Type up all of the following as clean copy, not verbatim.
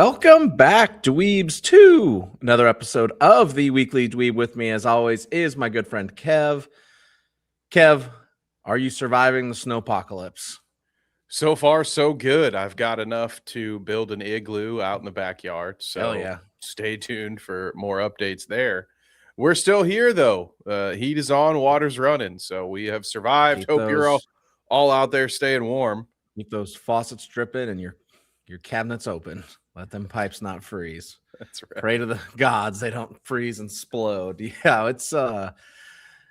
Welcome back, dweebs, to another episode of the Weekly Dweeb. With me, as always, is my good friend Kev. Kev, are you surviving the snowpocalypse? So far, so good. I've got enough to build an igloo out in the backyard. So Hell yeah. Stay tuned for more updates there. We're still here, though. Heat is on, water's running. So we have survived. Hope you're all out there staying warm. Keep those faucets dripping and your cabinets open. Let them pipes not freeze. That's right. Pray to the gods they don't freeze and explode. Yeah, it's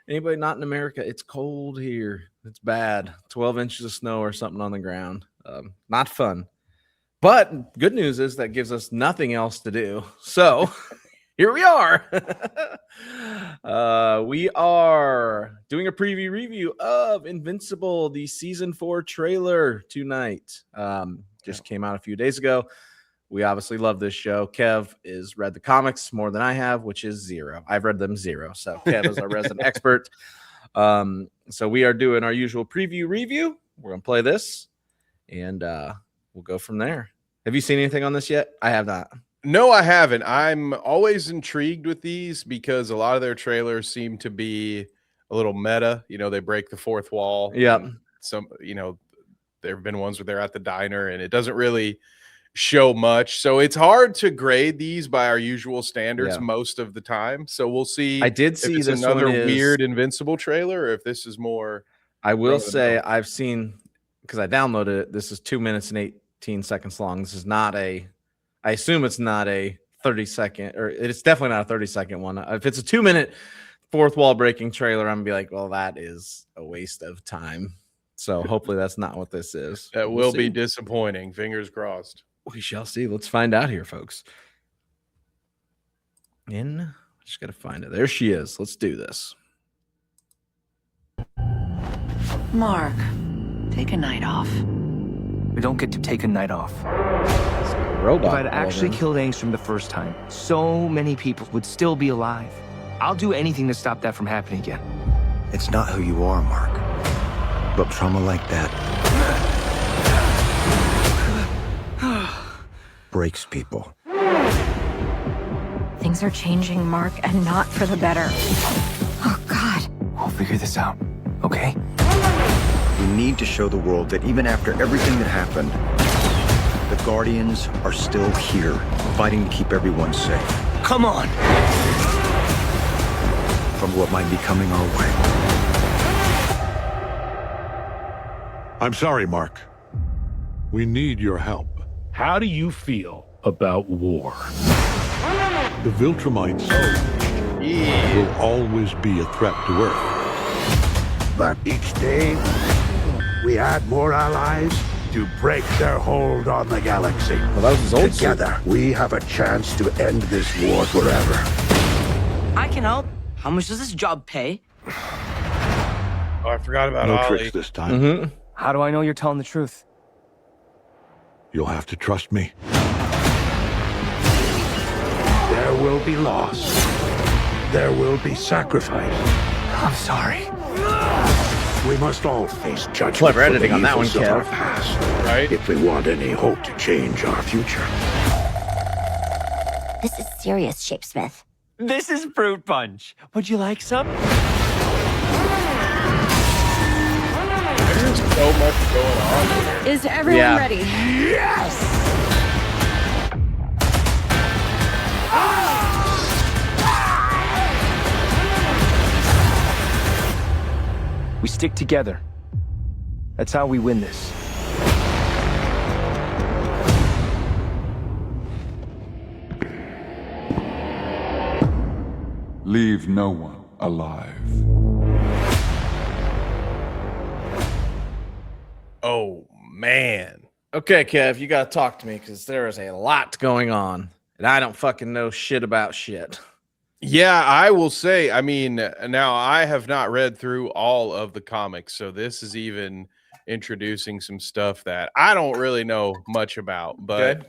anybody not in America, it's cold here. It's bad. 12 inches of snow or something on the ground. Not fun. But good news is that gives us nothing else to do. So here we are. We are doing a preview review of Invincible, the season 4 trailer tonight. Just came out a few days ago. We obviously love this show. Kev has read the comics more than I have, which is 0. I've read them 0. So Kev is our resident expert. So we are doing our usual preview review. We're going to play this, and we'll go from there. Have you seen anything on this yet? I have not. No, I haven't. I'm always intrigued with these because a lot of their trailers seem to be a little meta. You know, they break the fourth wall. Yeah. Some, there have been ones where they're at the diner and it doesn't really show much. So it's hard to grade these by our usual standards most of the time. So we'll see. I did see if it's this another one is, weird Invincible trailer, or if this is more. I will say I've seen, because I downloaded it. This is 2 minutes and 18 seconds long. This is not a. I assume it's not a 30-second, or it's definitely not a 30-second one. If it's a 2-minute fourth wall breaking trailer, I'm gonna be like, well, that is a waste of time. So hopefully that's not what this is. That will be disappointing. Fingers crossed. We shall see. Let's find out here, folks. Just got to find it. There she is. Let's do this. Mark, take a night off. We don't get to take a night off. Robot. If I'd actually killed Angstrom the first time, so many people would still be alive. I'll do anything to stop that from happening again. It's not who you are, Mark. But trauma like that breaks people. Things are changing, Mark, and not for the better. Oh, God. We'll figure this out, okay? We need to show the world that even after everything that happened, the Guardians are still here, fighting to keep everyone safe. Come on! From what might be coming our way. I'm sorry, Mark. We need your help. How do you feel about war? The Viltrumites will always be a threat to Earth. But each day, we add more allies to break their hold on the galaxy. Well, that was his old Together, we have a chance to end this war forever. I can help. How much does this job pay? Oh, I forgot about No Ollie. tricks this time. Mm-hmm. How do I know you're telling the truth? You'll have to trust me. There will be loss. There will be sacrifice. I'm sorry. We must all face judgment Clever for the editing on that one, evils of our Kev. past, Right? if we want any hope to change our future. This is serious, Shapesmith. This is fruit punch. Would you like some? There's so much going on here. Is everyone ready? Yes! We stick together. That's how we win this. Leave no one alive. Oh, man. Okay, Kev, you got to talk to me because there is a lot going on, and I don't fucking know shit about shit. Yeah, I will say, I mean, now I have not read through all of the comics, so this is even introducing some stuff that I don't really know much about, but Okay.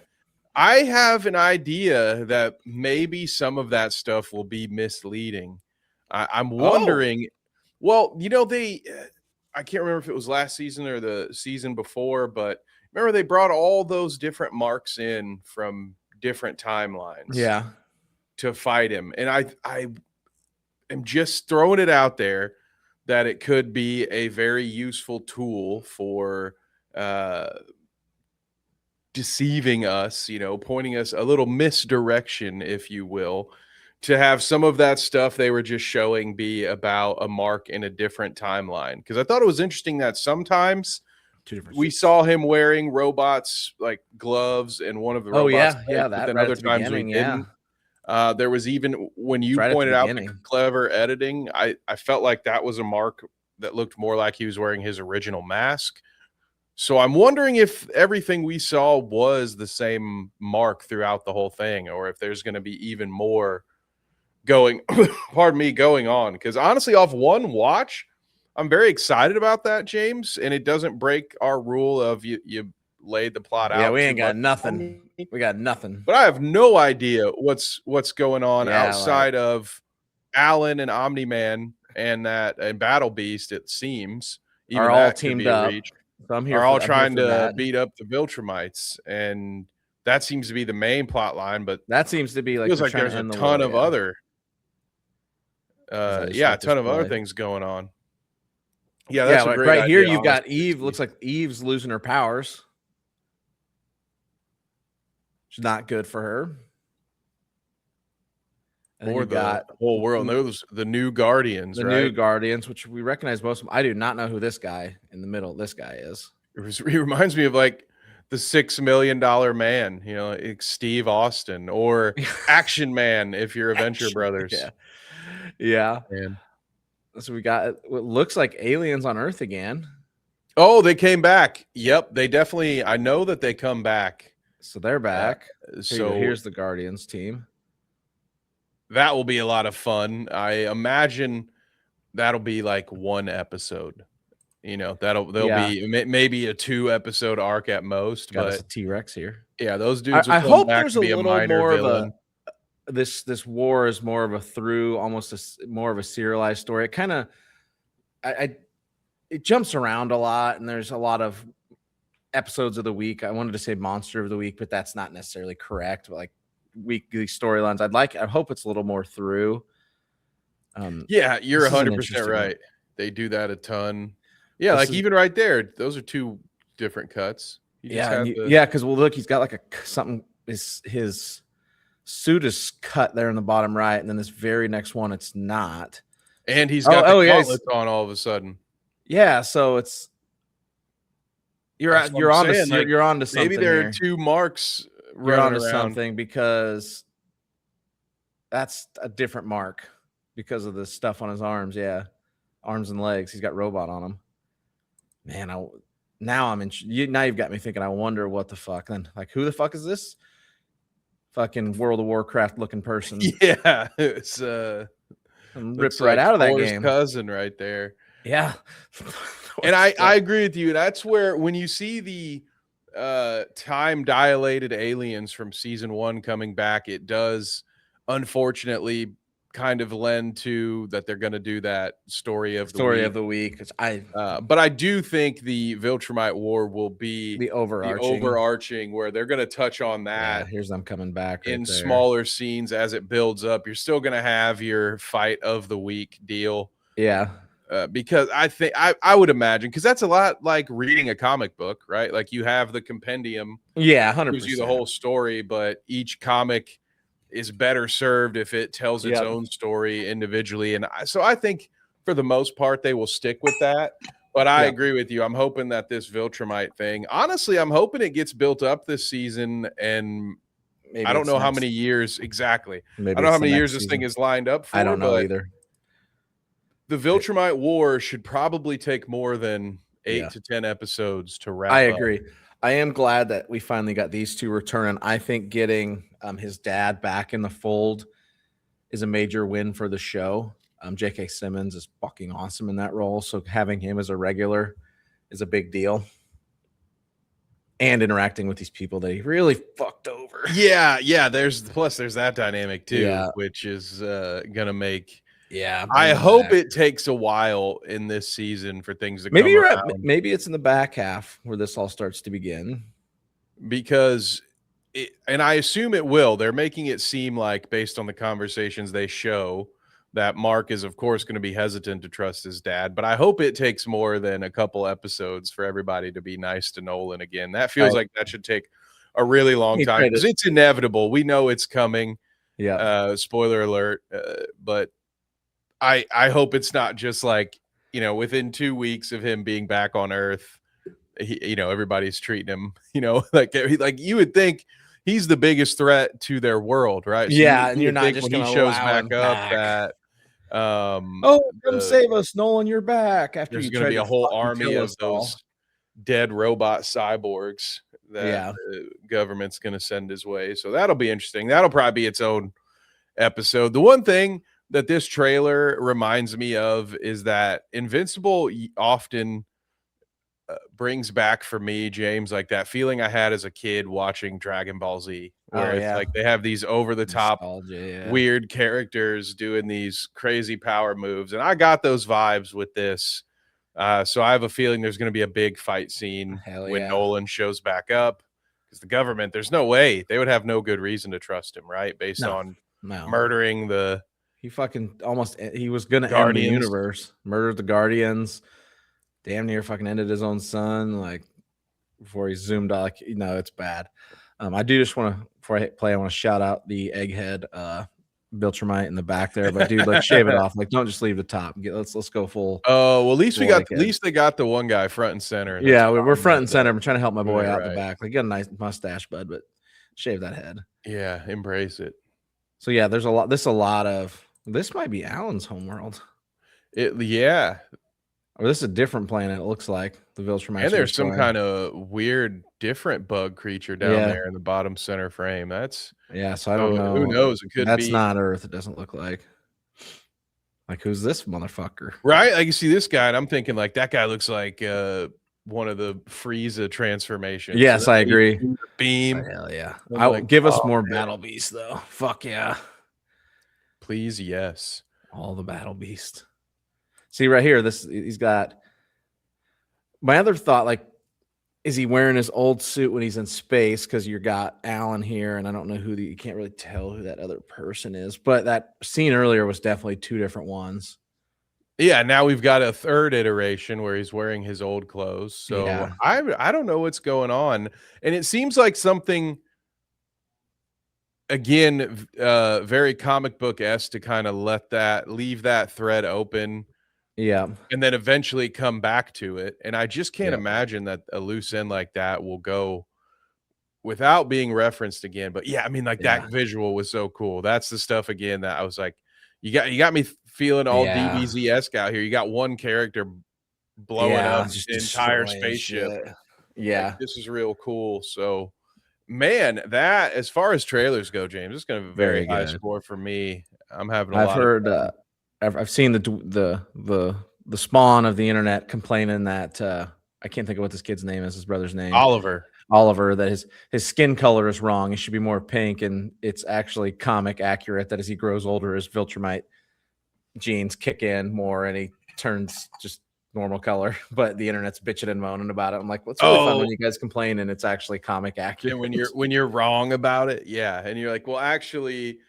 I have an idea that maybe some of that stuff will be misleading. I'm wondering, well, you know, I can't remember if it was last season or the season before, but remember they brought all those different marks in from different timelines. Yeah. To fight him. And I am just throwing it out there that it could be a very useful tool for deceiving us, pointing us a little misdirection, if you will, to have some of that stuff they were just showing be about a Mark in a different timeline. Because I thought it was interesting that sometimes we saw him wearing robots like gloves and one of the robots. Yeah, but that then right other at the times we beginning, didn't. There was even when you Right at the pointed out the beginning. clever editing, I felt like that was a Mark that looked more like he was wearing his original mask. So I'm wondering if everything we saw was the same Mark throughout the whole thing, or if there's going to be even more going on. Because honestly, off one watch, I'm very excited about that, James, and it doesn't break our rule of you laid the plot out. Yeah, we ain't too got much for nothing. me. We got nothing. But I have no idea what's going on Yeah, outside of Alan and Omni-Man and Battle Beast. It seems even Are all that could teamed be a up. reach. So I'm here. Are all I'm here trying for to that. beat up the Viltrumites, and that seems to be the main plot line. But That seems to be like feels they're like trying there's to a end the ton war, of yeah. other, I just a let ton this of other play. things going on. Yeah, that's a like great right here idea, you've got honestly. Eve. Looks like Eve's losing her powers. It's not good for her. And then Or you got the whole world. Those the new Guardians, the right? new Guardians, which we recognize most of them. I do not know who this guy in the middle. This guy is. He reminds me of like the $6 Million Man, like Steve Austin, or Action Man if you're Venture Brothers. Yeah. Man. So we got what looks like aliens on Earth again. Oh, they came back. Yep, they definitely. I know that they come back. So they're back. So here's the Guardians team. That will be a lot of fun. I imagine that'll be like one episode. There'll be maybe a 2-episode arc at most. Got but us a T-Rex here. Yeah, those dudes. I hope there's a be little minor more villain. of a this war is more of a through almost more of a serialized story. It kind of it jumps around a lot, and there's a lot of episodes of the week. I wanted to say monster of the week, but that's not necessarily correct. But like weekly storylines, I hope it's a little more through. Yeah, you're this is an 100% interesting right. one. They do that a ton. Yeah, This like is- even right there, those are 2 different cuts. Because look, he's got like something. His suit is cut there in the bottom right, and then this very next one, it's not. And he's got the yeah, gauntlets on all of a sudden. Yeah, so it's you're That's what you're I'm on saying, like, you're on to something. Maybe there here. are 2 marks You're on running to around. something because that's a different mark because of the stuff on his arms. Yeah, arms and legs. He's got robot on him. Man, now I'm in. Now you've got me thinking. I wonder what the fuck. Then, like, who the fuck is this? Fucking World of Warcraft looking person. Yeah, it's ripped right out of that Thor's game. cousin right there. Yeah, and I agree with you. That's where when you see the time dilated aliens from season 1 coming back, it does unfortunately kind of lend to that they're going to do that story of the week. But I do think the Viltrumite War will be the overarching where they're going to touch on that. Yeah, here's them coming back in smaller scenes as it builds up. You're still going to have your fight of the week deal. Yeah. Because I think I would imagine, because that's a lot like reading a comic book, right? Like you have the compendium. Yeah, 100%. Gives you the whole story, but each comic is better served if it tells its own story individually. And so I think for the most part, they will stick with that. But I agree with you. I'm hoping that this Viltrumite thing, honestly, I'm hoping it gets built up this season. And maybe I don't know how many years exactly. I don't know how many years this thing is lined up for. I don't know either. The Viltrumite War should probably take more than 8 to 10 episodes to wrap up. I agree. I am glad that we finally got these 2 returning. I think getting his dad back in the fold is a major win for the show. J.K. Simmons is fucking awesome in that role, so having him as a regular is a big deal. And interacting with these people that he really fucked over. Yeah. There's that dynamic too, which is gonna make. Yeah, I hope it takes a while in this season for things to maybe come around. Maybe it's in the back half where this all starts to begin. Because and I assume it will. They're making it seem like, based on the conversations they show, that Mark is, of course, going to be hesitant to trust his dad. But I hope it takes more than a couple episodes for everybody to be nice to Nolan again. That feels like that should take a really long time because it's inevitable. We know it's coming. Yeah. Spoiler alert. But I hope it's not just like, within 2 weeks of him being back on Earth, everybody's treating him, like you would think he's the biggest threat to their world, right? So and you're not just when he gonna shows allow him back up back. that Come save us, Nolan, you're back. After there's you going to be a whole army kill of us all. those dead robot cyborgs that the government's going to send his way. So that'll be interesting. That'll probably be its own episode. The one thing that this trailer reminds me of is that Invincible often brings back for me, James, like that feeling I had as a kid watching Dragon Ball Z, where it's like they have these over the top weird characters doing these crazy power moves, and I got those vibes with this. So I have a feeling there's going to be a big fight scene when Nolan shows back up, because the government, there's no way they would have no good reason to trust him, right? Based on murdering the he was going to end the universe, murdered the Guardians. Damn near fucking ended his own son, like before he zoomed out. Like, it's bad. I do just want to, before I hit play, I want to shout out the egghead Viltrumite in the back there. But dude, like shave it off. Like, don't just leave the top. Let's go full. Oh, well, at least they got the one guy front and center. Yeah, we're front and center. I'm trying to help my boy out the back. Like, got a nice mustache, bud, but shave that head. Yeah, embrace it. So yeah, there's a lot. This might be Alan's homeworld. Or this is a different planet, it looks like. The Viltrumite. And there's some kind of weird, different bug creature down there in the bottom center frame. So I don't know. Who knows? It could be. That's not Earth. It doesn't look like. Like, who's this motherfucker? Right? Like, you see this guy, and I'm thinking, like, that guy looks like one of the Frieza transformations. Yes, I agree. Beam. Oh, hell yeah. Give us more Battle Beasts, though. Fuck yeah. Please, yes. All the Battle Beasts. See right here, he's got. My other thought, like, is he wearing his old suit when he's in space? Because you got Alan here, and I don't know you can't really tell who that other person is. But that scene earlier was definitely two different ones. Yeah, now we've got a third iteration where he's wearing his old clothes. So I don't know what's going on, and it seems like something. Again, very comic book-esque to kind of leave that thread open. Yeah. And then eventually come back to it. And I just can't imagine that a loose end like that will go without being referenced again. But yeah, I mean, like that visual was so cool. That's the stuff again that I was like, you got me feeling all DBZ-esque out here. You got one character blowing up the entire spaceship. Yeah. Like, this is real cool. So man, that as far as trailers go, James, it's gonna be a very high score for me. I'm having I've heard I've seen the spawn of the internet complaining that I can't think of what this kid's name is, his brother's name. Oliver, that his skin color is wrong. It should be more pink, and it's actually comic accurate that as he grows older, his Viltrumite genes kick in more and he turns just normal color. But the internet's bitching and moaning about it. I'm like, what's really fun when you guys complain and it's actually comic accurate. And when you're wrong about it, and you're like, well, actually,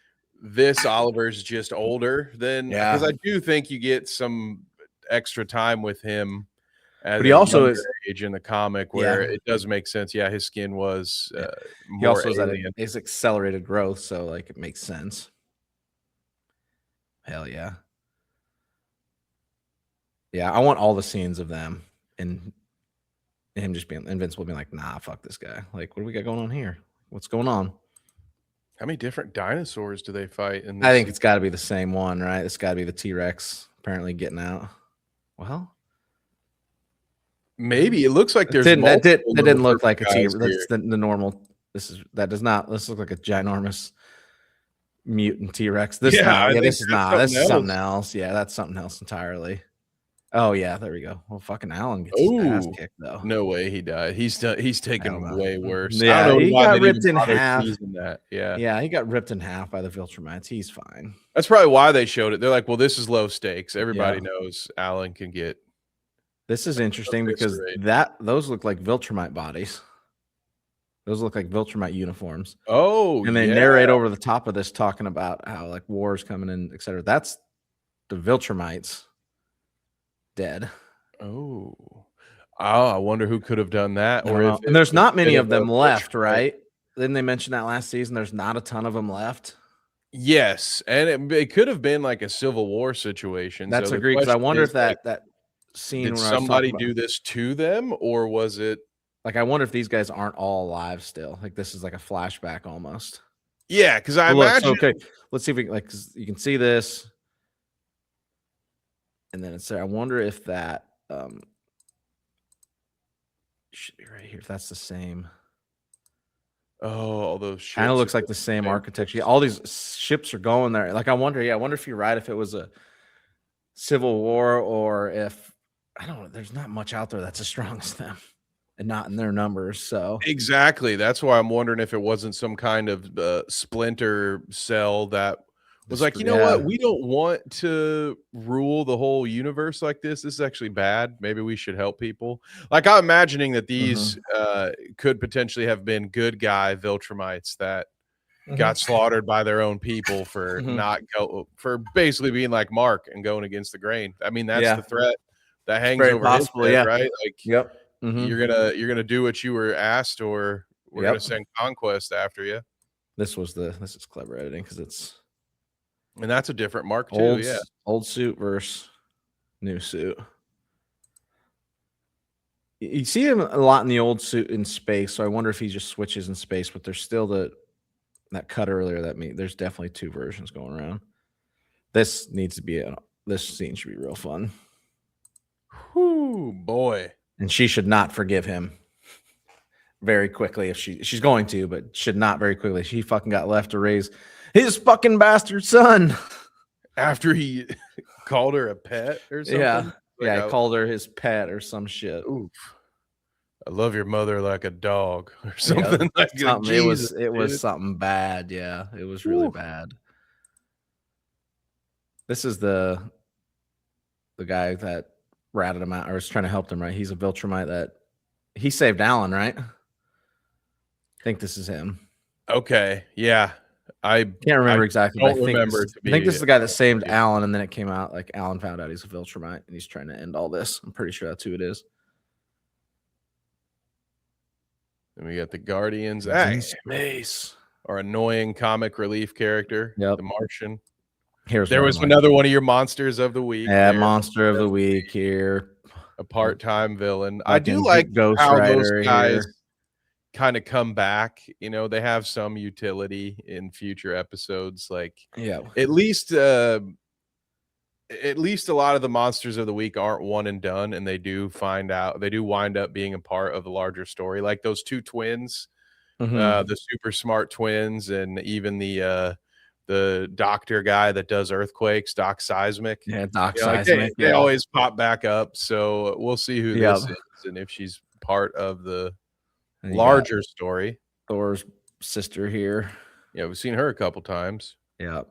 this Oliver's just older than, because I do think you get some extra time with him. But he also is age in the comic where it does make sense. Yeah, his skin was he also is at his accelerated growth, so like it makes sense. Hell yeah. Yeah, I want all the scenes of them and him just being Invincible, being like, nah, fuck this guy. Like, what do we got going on here? What's going on? How many different dinosaurs do they fight in this? I think it's got to be the same one, right? It's got to be the T-Rex apparently getting out. Well, maybe it looks like there's that didn't look like a T-Rex. That's the normal. This looks like a ginormous mutant T-Rex. This is something else. Yeah, that's something else entirely. Oh yeah, there we go. Well, fucking Alan gets his ass kicked though. No way he died. He's taken way worse. Yeah, he got ripped in half. Yeah, he got ripped in half by the Viltrumites. He's fine. That's probably why they showed it. They're like, well, this is low stakes. Everybody knows Alan can get. This is interesting because those look like Viltrumite bodies. Those look like Viltrumite uniforms. Oh, And they yeah. narrate over the top of this talking about how like war's coming in, etc. That's the Viltrumites dead. Oh, I wonder who could have done that, I or don't know. if And there's it's not many been of them a left, Viltrumite. right? Didn't they mention that last season? There's not a ton of them left. Yes, and it could have been like a Civil War situation. That's So the agreed because I question wonder is, if like, that scene did when I was talking somebody about, do this to them, or was it? like, I wonder if these guys aren't all alive still. Like this is like a flashback almost. Yeah, because I But look, imagine. so, okay, let's see if we like 'cause you can see this, and then it's there. I wonder if that should be right here. If that's the same. Oh, all those ships. Kind of looks like the same architecture. Yeah, all these ships are going there. Like I wonder if you're right, if it was a Civil War or if I don't know. There's not much out there that's as strong as them, and not in their numbers. So Exactly. That's why I'm wondering if it wasn't some kind of splinter cell that was like, you know what? We don't want to rule the whole universe like this. This is actually bad. Maybe we should help people. Like I'm imagining that these could potentially have been good guy Viltrumites that got slaughtered by their own people for for basically being like Mark and going against the grain. I mean, that's the threat that hangs very over possible, his head, yeah. right? Like, Yep. you're gonna do what you were asked, or we're gonna send conquest after you. This is clever editing because it's And that's a different Mark too. old suit versus new suit. You see him a lot in the old suit in space, so I wonder if he just switches in space. But there's still that cut earlier there's definitely two versions going around. This needs to be this scene should be real fun. Whoo, boy. And she should not forgive him very quickly if she's going to, but should not very quickly. She fucking got left to raise his fucking bastard son after he called her a pet or something. Yeah, he called her his pet or some shit. Oof. I love your mother like a dog or something. Yeah, like something. It was something bad. Yeah, it was really bad. This is the guy that ratted him out or was trying to help them, right? He's a Viltrumite that he saved Alan, right? I think this is him. Okay, yeah. I can't remember exactly. Don't remember. I think this is the guy that saved Alan, and then it came out like Alan found out he's a Viltrumite, and he's trying to end all this. I'm pretty sure that's who it is. And we got the Guardians. Mace, our annoying comic relief character, the Martian. There was another one of your monsters of the week. Yeah, monster of the week here. A part-time villain. I do like Ghost how Rider those guys here kind of come back. You know, they have some utility in future episodes. Like, at least a lot of the monsters of the week aren't one and done, and they do wind up being a part of the larger story. Like those two twins, the super smart twins, and even the doctor guy that does earthquakes, Doc Seismic. Yeah, Doc Seismic. They always pop back up. So we'll see who this is and if she's part of the larger story. Thor's sister here. Yeah, we've seen her a couple times. Yeah.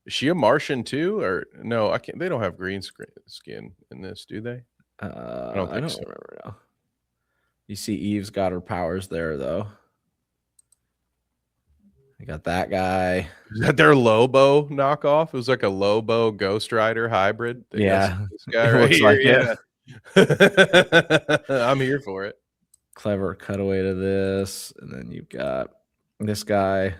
Is she a Martian too? Or no, I can't. They don't have green skin in this, do they? I don't remember now. You see Eve's got her powers there though. I got that guy. Is that their Lobo knockoff? It was like a Lobo Ghost Rider hybrid. Yeah. This guy right looks here. like I'm here for it. Clever cutaway to this. And then you've got this guy.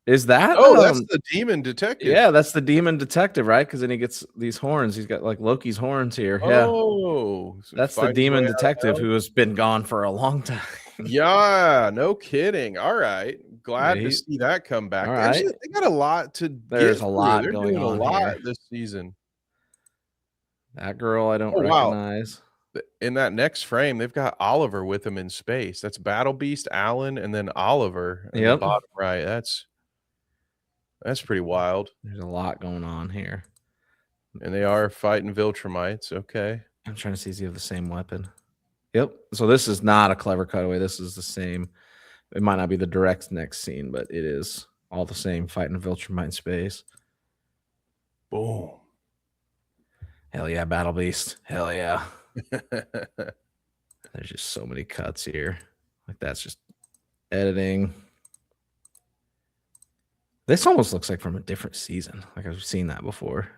Is that? Oh, that's the demon detective. Yeah, that's the demon detective, right? Because then he gets these horns. He's got like Loki's horns here. Oh, yeah. That's the demon detective who has been gone for a long time. Yeah, no kidding. All right. Glad to see that come back. They got a lot to There's a lot They're going doing on a lot here. this season. That girl I don't recognize. Wow. In that next frame, they've got Oliver with them in space. That's Battle Beast, Alan, and then Oliver in the bottom right. That's pretty wild. There's a lot going on here. And they are fighting Viltrumites. Okay. I'm trying to see if you have the same weapon. Yep. So this is not a clever cutaway. This is the same. It might not be the direct next scene, but it is all the same fighting Viltrumite in space. Boom. Hell yeah, Battle Beast. Hell yeah. There's just so many cuts here. Like that's just editing. This almost looks like from a different season. Like I've seen that before.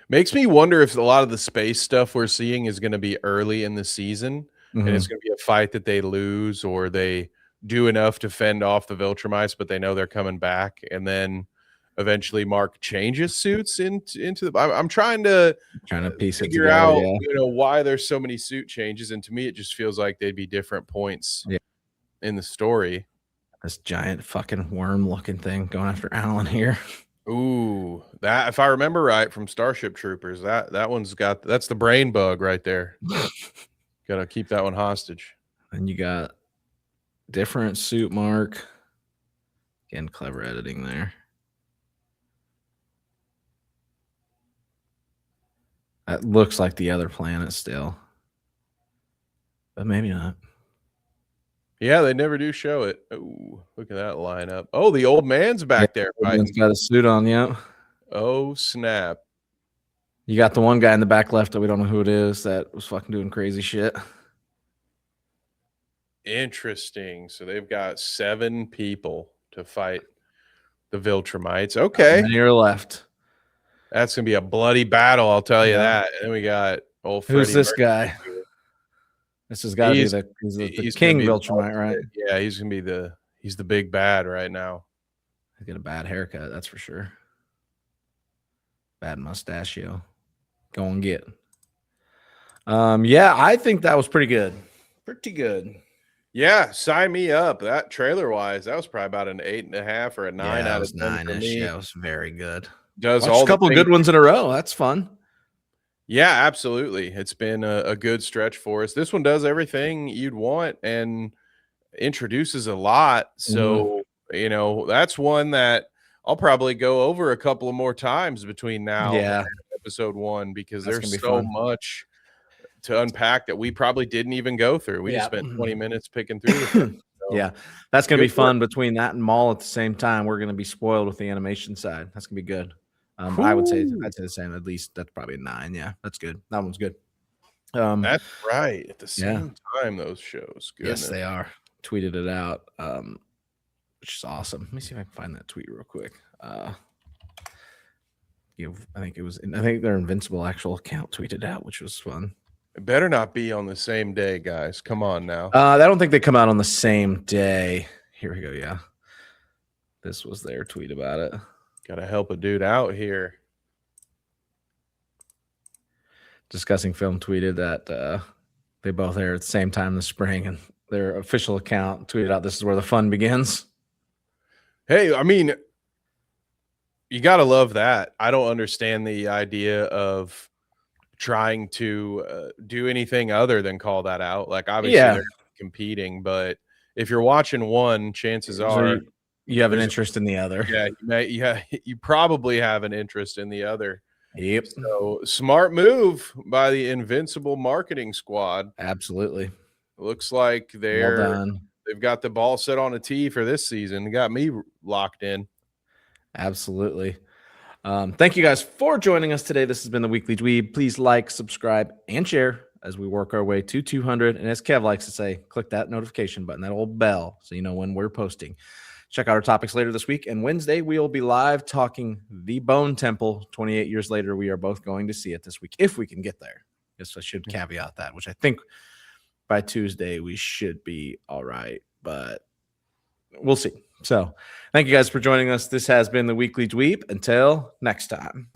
Makes me wonder if a lot of the space stuff we're seeing is going to be early in the season, and it's going to be a fight that they lose or they do enough to fend off the Viltrumites, but they know they're coming back, and then eventually Mark changes suits into the. I'm trying to piece it figure together, out, yeah. why there's so many suit changes, and to me, it just feels like they'd be different points in the story. This giant fucking worm-looking thing going after Alan here. Ooh, that if I remember right from Starship Troopers, that one's that's the brain bug right there. Gotta keep that one hostage. And you got different suit Mark. Again, clever editing there. That looks like the other planet still. But maybe not. Yeah, they never do show it. Oh, look at that lineup. Oh, the old man's back there. He's got a suit on, yeah. Oh, snap. You got the one guy in the back left that we don't know who it is that was fucking doing crazy shit. Interesting. So they've got 7 people to fight the Viltrumites. Okay. And you're left. That's going to be a bloody battle, I'll tell you that. And then we got old Freddie. Who's this guy? This has got to be the King Viltrumite, right? Yeah, he's going to be he's the big bad right now. He's got a bad haircut, that's for sure. Bad mustachio. Go and get. Yeah, I think that was pretty good. Pretty good. Yeah, sign me up. That trailer wise, that was probably about an 8.5 or a 9 out of 10 for me. Yeah, it was very good. Does a couple good ones in a row. That's fun. Yeah, absolutely. It's been a good stretch for us. This one does everything you'd want and introduces a lot. So, that's one that I'll probably go over a couple of more times between now and episode 1 because there's so much to unpack that we probably didn't even go through. We just spent 20 minutes picking through it. So, yeah, that's going to be fun between that and Maul at the same time. We're going to be spoiled with the animation side. That's going to be good. I'd say the same. At least that's probably a 9. Yeah, that's good. That one's good. That's right. At the same time, those shows. Goodness. Yes, they are. Tweeted it out, which is awesome. Let me see if I can find that tweet real quick. I think their Invincible actual account tweeted out, which was fun. It better not be on the same day, guys. Come on now. I don't think they come out on the same day. Here we go. Yeah, this was their tweet about it. Gotta help a dude out here. Discussing Film tweeted that they both air at the same time in the spring, and their official account tweeted out, "This is where the fun begins." Hey, I mean, you gotta love that. I don't understand the idea of trying to do anything other than call that out. Like, obviously, they're competing, but if you're watching one, chances are you have an interest in the other. Yeah, you probably have an interest in the other. Yep. So smart move by the Invincible marketing squad. Absolutely. Looks like they've got the ball set on a tee for this season. They got me locked in. Absolutely. Thank you guys for joining us today. This has been the Weekly Dweeb. Please like, subscribe, and share as we work our way to 200. And as Kev likes to say, click that notification button, that old bell, so you know when we're posting. Check out our topics later this week. And Wednesday, we will be live talking the Bone Temple. 28 years later, we are both going to see it this week, if we can get there. Yes, I should caveat that, which I think by Tuesday we should be all right. But we'll see. So thank you guys for joining us. This has been the Weekly Dweeb. Until next time.